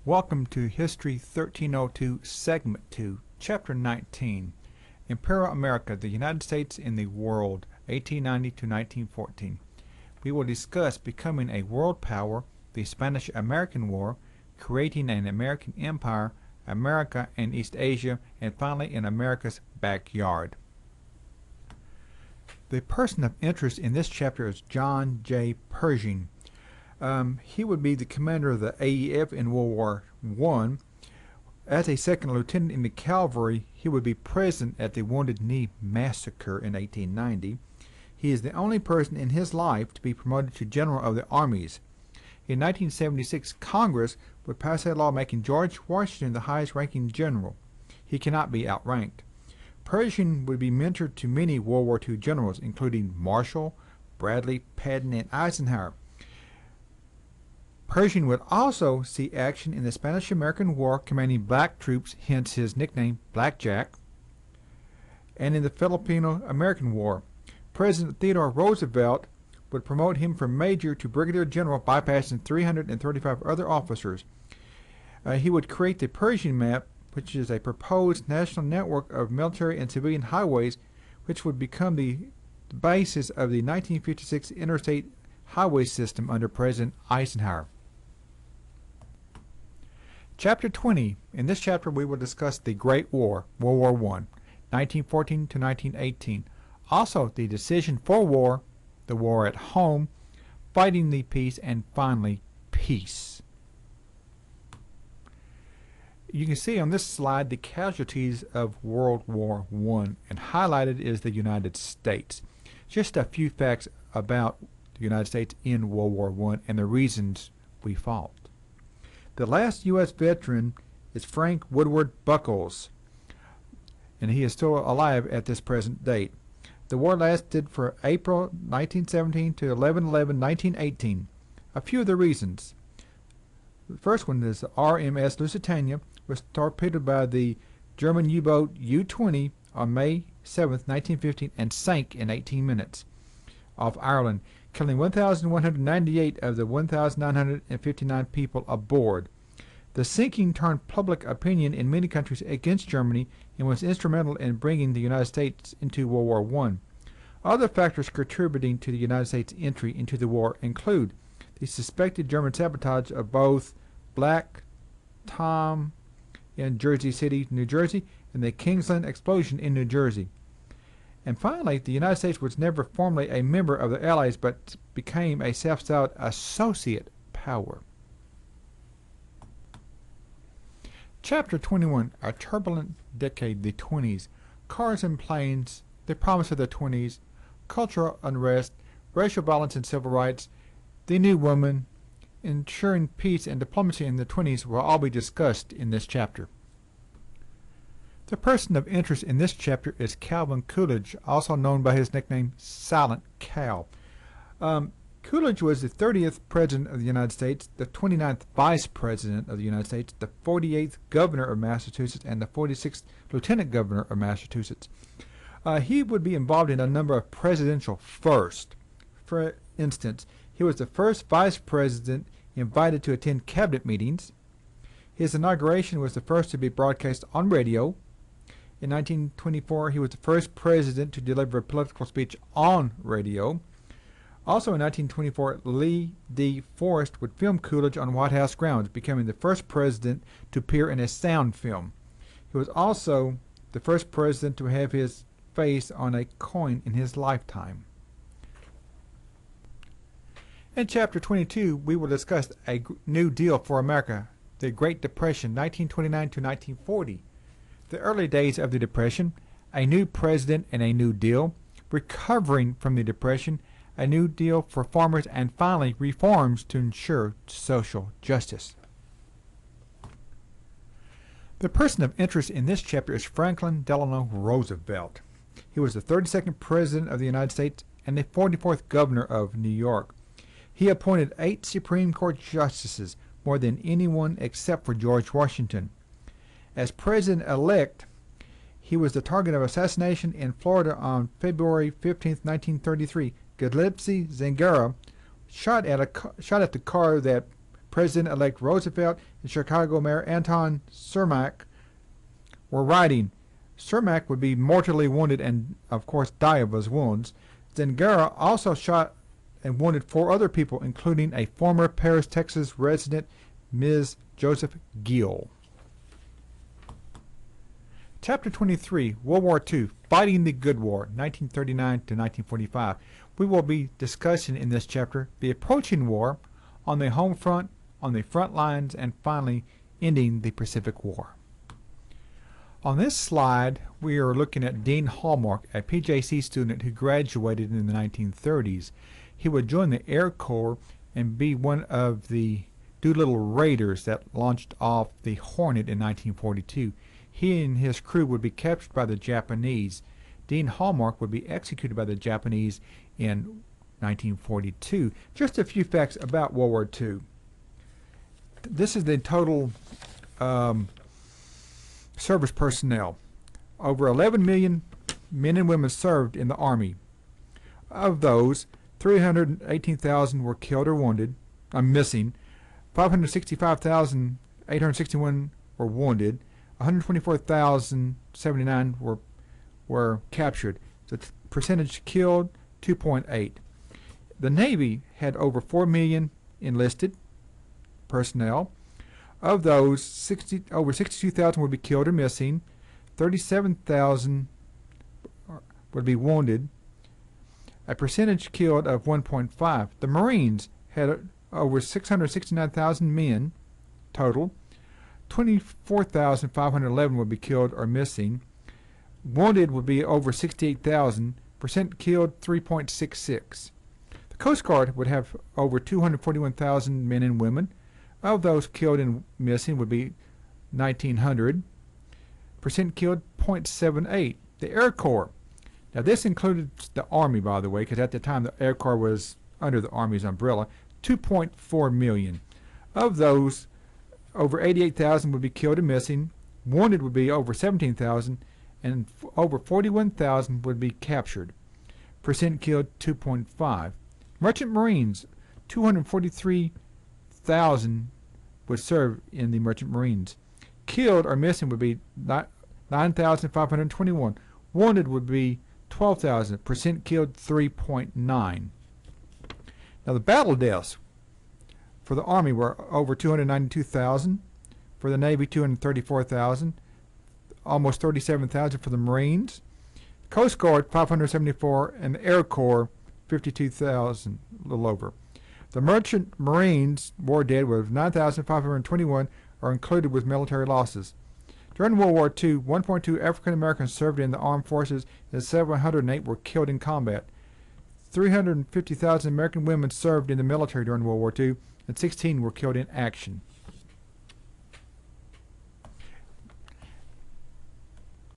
Welcome to History 1302 Segment 2, Chapter 19, Imperial America, the United States in the World, 1890 to 1914. We will discuss becoming a world power, the Spanish-American War, creating an American empire, America and East Asia, and finally in America's backyard. The person of interest in this chapter is John J. Pershing. He would be the commander of the AEF in World War I. As a second lieutenant in the cavalry, he would be present at the Wounded Knee Massacre in 1890. He is the only person in his life to be promoted to General of the Armies. In 1976, Congress would pass a law making George Washington the highest-ranking general. He cannot be outranked. Pershing would be mentor to many World War II generals, including Marshall, Bradley, Patton, and Eisenhower. Pershing would also see action in the Spanish-American War, commanding black troops, hence his nickname Blackjack, and in the Filipino-American War. President Theodore Roosevelt would promote him from major to brigadier general, bypassing 335 other officers. He would create the Pershing Map, which is a proposed national network of military and civilian highways, which would become the basis of the 1956 interstate highway system under President Eisenhower. Chapter 20. In this chapter we will discuss the Great War, World War I, 1914 to 1918. Also the decision for war, the war at home, fighting the peace, and finally peace. You can see on this slide the casualties of World War I, and highlighted is the United States. Just a few facts about the United States in World War I and the reasons we fought. The last U.S. veteran is Frank Woodward Buckles, and he is still alive at this present date. The war lasted from April 1917 to 11/11/1918. A few of the reasons. The first one is the RMS Lusitania was torpedoed by the German U-boat U-20 on May 7, 1915, and sank in 18 minutes off Ireland, killing 1,198 of the 1,959 people aboard. The sinking turned public opinion in many countries against Germany and was instrumental in bringing the United States into World War I. Other factors contributing to the United States' entry into the war include the suspected German sabotage of both Black Tom in Jersey City, New Jersey, and the Kingsland explosion in New Jersey. And finally, the United States was never formally a member of the Allies, but became a self-styled associate power. Chapter 21, a turbulent decade, the 20s, cars and planes, the promise of the 20s, cultural unrest, racial violence and civil rights, the new woman, ensuring peace and diplomacy in the 20s will all be discussed in this chapter. The person of interest in this chapter is Calvin Coolidge, also known by his nickname Silent Cal. Coolidge was the 30th President of the United States, the 29th Vice President of the United States, the 48th Governor of Massachusetts, and the 46th Lieutenant Governor of Massachusetts. He would be involved in a number of presidential firsts. For instance, he was the first Vice President invited to attend cabinet meetings. His inauguration was the first to be broadcast on radio. In 1924, he was the first president to deliver a political speech on radio. Also in 1924, Lee D. Forrest would film Coolidge on White House grounds, becoming the first president to appear in a sound film. He was also the first president to have his face on a coin in his lifetime. In Chapter 22, we will discuss a New Deal for America, the Great Depression, 1929 to 1940. The early days of the Depression, a new president and a new deal, recovering from the Depression, a new deal for farmers, and finally reforms to ensure social justice. The person of interest in this chapter is Franklin Delano Roosevelt. He was the 32nd President of the United States and the 44th Governor of New York. He appointed 8 Supreme Court justices, more than anyone except for George Washington. As President-elect, he was the target of assassination in Florida on February 15, 1933. Gillespie Zangara shot at the car that President-elect Roosevelt and Chicago Mayor Anton Cermak were riding. Cermak would be mortally wounded and, of course, die of his wounds. Zangara also shot and wounded 4 other people, including a former Paris, Texas resident, Ms. Joseph Gill. Chapter 23, World War II, Fighting the Good War, 1939 to 1945. We will be discussing in this chapter the approaching war on the home front, on the front lines, and finally ending the Pacific War. On this slide, we are looking at Dean Hallmark, a PJC student who graduated in the 1930s. He would join the Air Corps and be one of the Doolittle Raiders that launched off the Hornet in 1942. He and his crew would be captured by the Japanese. Dean Hallmark would be executed by the Japanese in 1942. Just a few facts about World War II. This is the total service personnel. Over 11 million men and women served in the Army. Of those, 318,000 were killed or wounded. Missing. 565,861 were wounded. 124,079 were captured. The percentage killed, 2.8. The Navy had over 4 million enlisted personnel. Of those, over 62,000 would be killed or missing. 37,000 would be wounded. A percentage killed of 1.5. The Marines had over 669,000 men total. 24,511 would be killed or missing. Wounded would be over 68,000. Percent killed, 3.66. The Coast Guard would have over 241,000 men and women. Of those killed and missing would be 1,900. Percent killed, 0.78. The Air Corps. Now this included the Army, by the way, because at the time the Air Corps was under the Army's umbrella. 2.4 million. Of those, over 88,000 would be killed and missing. Wounded would be over 17,000, and over 41,000 would be captured. Percent killed, 2.5. Merchant Marines, 243,000 would serve in the Merchant Marines. Killed or missing would be 9,521. Wounded would be 12,000. Percent killed, 3.9. Now the battle deaths for the Army were over 292,000. For the Navy, 234,000. Almost 37,000 for the Marines. Coast Guard, 574, and the Air Corps, 52,000, a little over. The Merchant Marines war dead was 9,521 are included with military losses. During World War II, 1.2 African Americans served in the armed forces and 708 were killed in combat. 350,000 American women served in the military during World War II and 16 were killed in action.